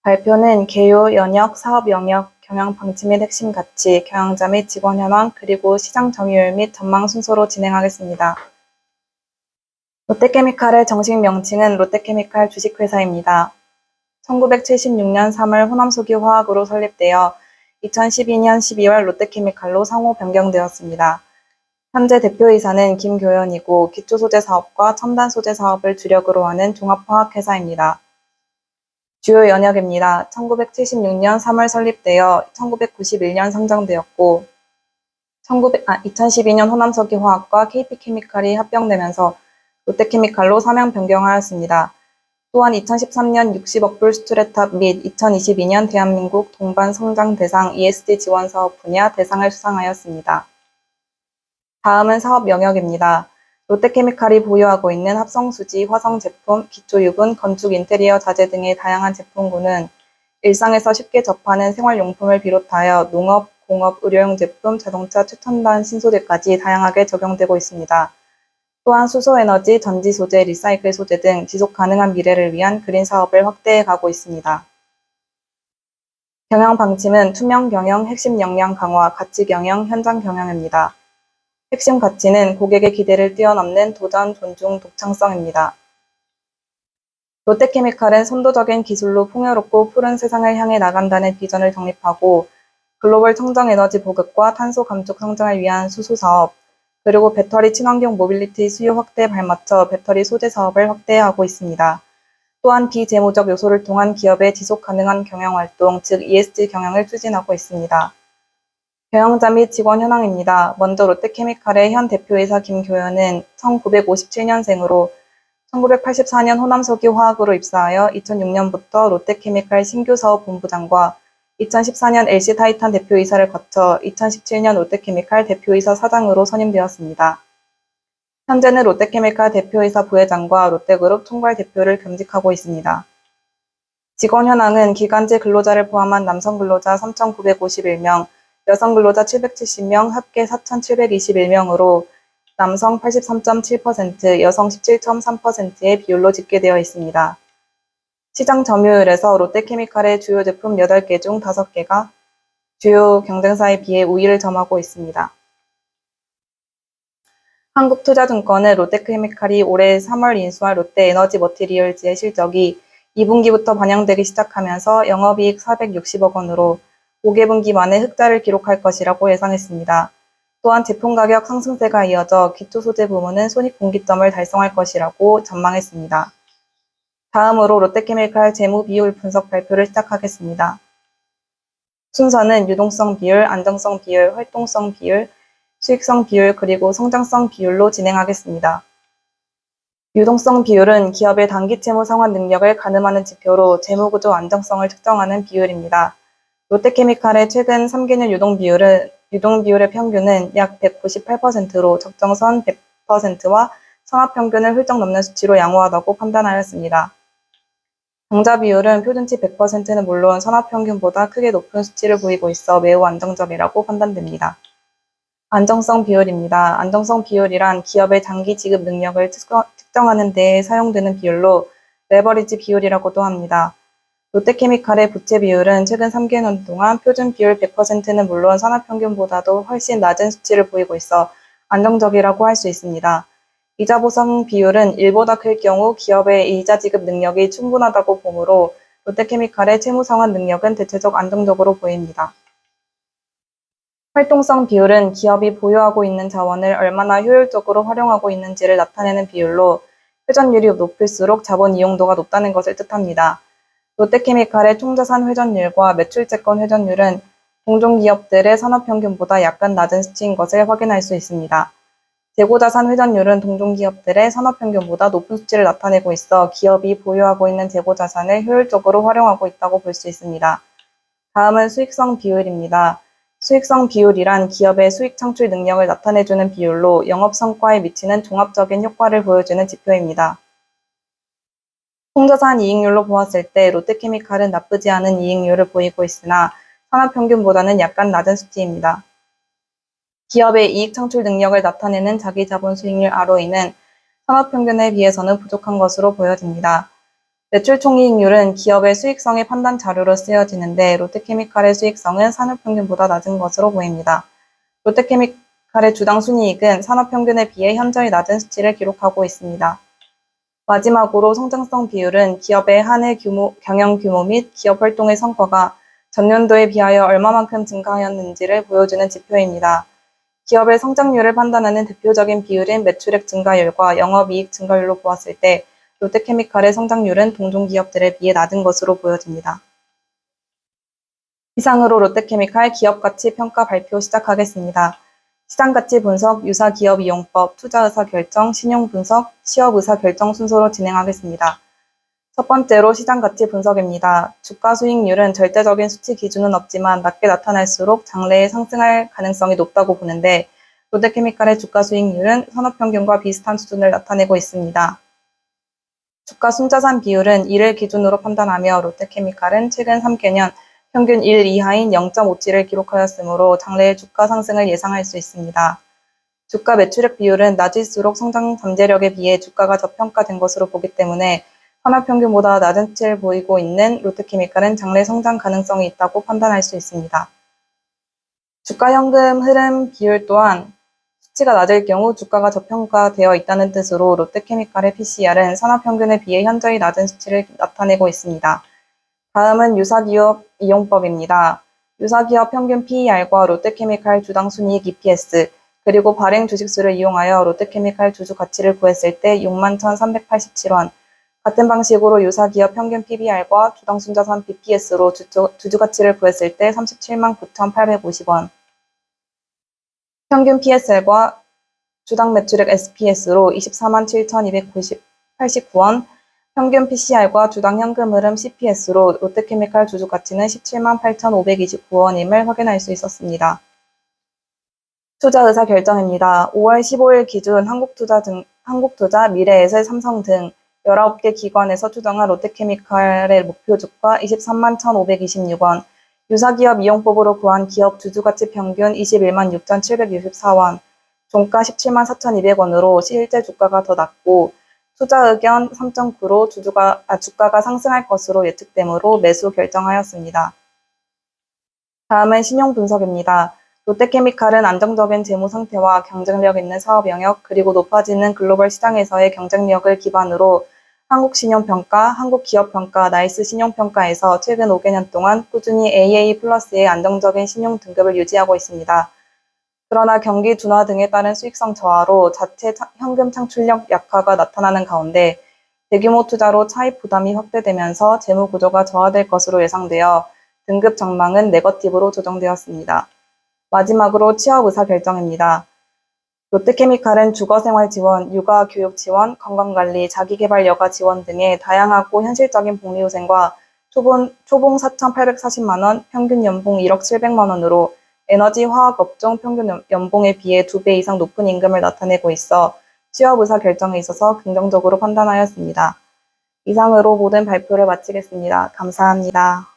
발표는 개요, 연역, 사업 영역, 경영 방침 및 핵심 가치, 경영자 및 직원 현황, 그리고 시장 점유율 및 전망 순서로 진행하겠습니다. 롯데케미칼의 정식 명칭은 롯데케미칼 주식회사입니다. 1976년 3월 호남소기화학으로 설립되어 2012년 12월 롯데케미칼로 상호 변경되었습니다. 현재 대표이사는 김교연이고 기초소재 사업과 첨단소재 사업을 주력으로 하는 종합화학회사입니다. 주요 연역입니다. 1976년 3월 설립되어 1991년 상장되었고 2012년 호남석유화학과 KP케미칼이 합병되면서 롯데케미칼로 사명 변경하였습니다. 또한 2013년 60억 불 수출혜택 및 2022년 대한민국 동반 성장 대상 ESG 지원 사업 분야 대상을 수상하였습니다. 다음은 사업 영역입니다. 롯데케미칼이 보유하고 있는 합성수지, 화성 제품, 기초유분, 건축 인테리어 자재 등의 다양한 제품군은 일상에서 쉽게 접하는 생활용품을 비롯하여 농업, 공업, 의료용 제품, 자동차, 최첨단 신소재까지 다양하게 적용되고 있습니다. 또한 수소에너지, 전지 소재, 리사이클 소재 등 지속 가능한 미래를 위한 그린 사업을 확대해 가고 있습니다. 경영 방침은 투명 경영, 핵심 역량 강화, 가치 경영, 현장 경영입니다. 핵심 가치는 고객의 기대를 뛰어넘는 도전, 존중, 독창성입니다. 롯데케미칼은 선도적인 기술로 풍요롭고 푸른 세상을 향해 나간다는 비전을 정립하고 글로벌 청정에너지 보급과 탄소 감축 성장을 위한 수소 사업, 그리고 배터리 친환경 모빌리티 수요 확대에 발맞춰 배터리 소재 사업을 확대하고 있습니다. 또한 비재무적 요소를 통한 기업의 지속 가능한 경영 활동, 즉 ESG 경영을 추진하고 있습니다. 경영자 및 직원 현황입니다. 먼저 롯데케미칼의 현 대표이사 김교연은 1957년생으로 1984년 호남석유화학으로 입사하여 2006년부터 롯데케미칼 신규사업본부장과 2014년 LC타이탄 대표이사를 거쳐 2017년 롯데케미칼 대표이사 사장으로 선임되었습니다. 현재는 롯데케미칼 대표이사 부회장과 롯데그룹 총괄 대표를 겸직하고 있습니다. 직원 현황은 기간제 근로자를 포함한 남성 근로자 3,951명, 여성 근로자 770명, 합계 4,721명으로 남성 83.7%, 여성 17.3%의 비율로 집계되어 있습니다. 시장 점유율에서 롯데케미칼의 주요 제품 8개 중 5개가 주요 경쟁사에 비해 우위를 점하고 있습니다. 한국투자증권은 롯데케미칼이 올해 3월 인수한 롯데에너지머티리얼즈의 실적이 2분기부터 반영되기 시작하면서 영업이익 460억 원으로 5개분기 만에 흑자를 기록할 것이라고 예상했습니다. 또한 제품 가격 상승세가 이어져 기초소재 부문은 손익분기점을 달성할 것이라고 전망했습니다. 다음으로 롯데케미칼 재무 비율 분석 발표를 시작하겠습니다. 순서는 유동성 비율, 안정성 비율, 활동성 비율, 수익성 비율, 그리고 성장성 비율로 진행하겠습니다. 유동성 비율은 기업의 단기 채무 상환 능력을 가늠하는 지표로 재무구조 안정성을 측정하는 비율입니다. 롯데케미칼의 최근 3개년 유동비율의 평균은 약 198%로 적정선 100%와 산업평균을 훌쩍 넘는 수치로 양호하다고 판단하였습니다. 당좌 비율은 표준치 100%는 물론 산업평균보다 크게 높은 수치를 보이고 있어 매우 안정적이라고 판단됩니다. 안정성 비율입니다. 안정성 비율이란 기업의 장기 지급 능력을 측정하는 데 사용되는 비율로 레버리지 비율이라고도 합니다. 롯데케미칼의 부채 비율은 최근 3개년 동안 표준 비율 100%는 물론 산업평균보다도 훨씬 낮은 수치를 보이고 있어 안정적이라고 할 수 있습니다. 이자 보상 비율은 1보다 클 경우 기업의 이자 지급 능력이 충분하다고 보므로 롯데케미칼의 채무 상환 능력은 대체적 안정적으로 보입니다. 활동성 비율은 기업이 보유하고 있는 자원을 얼마나 효율적으로 활용하고 있는지를 나타내는 비율로 회전율이 높을수록 자본 이용도가 높다는 것을 뜻합니다. 롯데케미칼의 총자산 회전율과 매출채권 회전율은 동종기업들의 산업평균보다 약간 낮은 수치인 것을 확인할 수 있습니다. 재고자산 회전율은 동종기업들의 산업평균보다 높은 수치를 나타내고 있어 기업이 보유하고 있는 재고자산을 효율적으로 활용하고 있다고 볼 수 있습니다. 다음은 수익성 비율입니다. 수익성 비율이란 기업의 수익 창출 능력을 나타내주는 비율로 영업성과에 미치는 종합적인 효과를 보여주는 지표입니다. 총자산 이익률로 보았을 때 롯데케미칼은 나쁘지 않은 이익률을 보이고 있으나 산업평균보다는 약간 낮은 수치입니다. 기업의 이익 창출 능력을 나타내는 자기자본 수익률 ROE는 산업평균에 비해서는 부족한 것으로 보여집니다. 매출 총이익률은 기업의 수익성의 판단 자료로 쓰여지는데 롯데케미칼의 수익성은 산업평균보다 낮은 것으로 보입니다. 롯데케미칼의 주당 순이익은 산업평균에 비해 현저히 낮은 수치를 기록하고 있습니다. 마지막으로 성장성 비율은 기업의 한 해 경영 규모 및 기업 활동의 성과가 전년도에 비하여 얼마만큼 증가하였는지를 보여주는 지표입니다. 기업의 성장률을 판단하는 대표적인 비율인 매출액 증가율과 영업이익 증가율로 보았을 때 롯데케미칼의 성장률은 동종 기업들에 비해 낮은 것으로 보여집니다. 이상으로 롯데케미칼 기업가치 평가 발표 시작하겠습니다. 시장가치 분석, 유사기업 이용법, 투자의사 결정, 신용분석, 취업의사 결정 순서로 진행하겠습니다. 첫 번째로 시장가치 분석입니다. 주가 수익률은 절대적인 수치 기준은 없지만 낮게 나타날수록 장래에 상승할 가능성이 높다고 보는데 롯데케미칼의 주가 수익률은 산업평균과 비슷한 수준을 나타내고 있습니다. 주가 순자산 비율은 1을 기준으로 판단하며 롯데케미칼은 최근 3개년 평균 1 이하인 0.57을 기록하였으므로 장래의 주가 상승을 예상할 수 있습니다. 주가 매출액 비율은 낮을수록 성장 잠재력에 비해 주가가 저평가된 것으로 보기 때문에 산업평균보다 낮은 수치를 보이고 있는 롯데케미칼은 장래 성장 가능성이 있다고 판단할 수 있습니다. 주가 현금 흐름 비율 또한 수치가 낮을 경우 주가가 저평가되어 있다는 뜻으로 롯데케미칼의 PCR은 산업평균에 비해 현저히 낮은 수치를 나타내고 있습니다. 다음은 유사기업 이용법입니다. 유사기업 평균 PER과 롯데케미칼 주당 순이익 EPS, 그리고 발행 주식수를 이용하여 롯데케미칼 주주 가치를 구했을 때 61,387원, 같은 방식으로 유사기업 평균 PBR과 주당 순자산 BPS로 주주 가치를 구했을 때 379,850원, 평균 PSL과 주당 매출액 SPS로 247,289원, 평균 PCR과 주당 현금 흐름 CPS로 롯데케미칼 주주 가치는 178,529원임을 확인할 수 있었습니다. 투자 의사 결정입니다. 5월 15일 기준 한국투자, 미래에셋, 삼성 등 19개 기관에서 추정한 롯데케미칼의 목표 주가 23만 1,526원, 유사기업 이용법으로 구한 기업 주주가치 평균 21만 6,764원, 종가 17만 4,200원으로 실제 주가가 더 낮고 투자 의견 3.9로 주가가 상승할 것으로 예측되므로 매수 결정하였습니다. 다음은 신용 분석입니다. 롯데케미칼은 안정적인 재무 상태와 경쟁력 있는 사업 영역, 그리고 높아지는 글로벌 시장에서의 경쟁력을 기반으로 한국신용평가, 한국기업평가, 나이스 신용평가에서 최근 5개년 동안 꾸준히 AA+의 안정적인 신용 등급을 유지하고 있습니다. 그러나 경기 둔화 등에 따른 수익성 저하로 자체 현금 창출력 약화가 나타나는 가운데 대규모 투자로 차입 부담이 확대되면서 재무 구조가 저하될 것으로 예상되어 등급 전망은 네거티브로 조정되었습니다. 마지막으로 취업 의사 결정입니다. 롯데케미칼은 주거생활 지원, 육아 교육 지원, 건강관리, 자기개발 여가 지원 등의 다양하고 현실적인 복리후생과 초봉 4,840만원, 평균 연봉 1억 700만원으로 에너지 화학 업종 평균 연봉에 비해 2배 이상 높은 임금을 나타내고 있어 취업 의사 결정에 있어서 긍정적으로 판단하였습니다. 이상으로 모든 발표를 마치겠습니다. 감사합니다.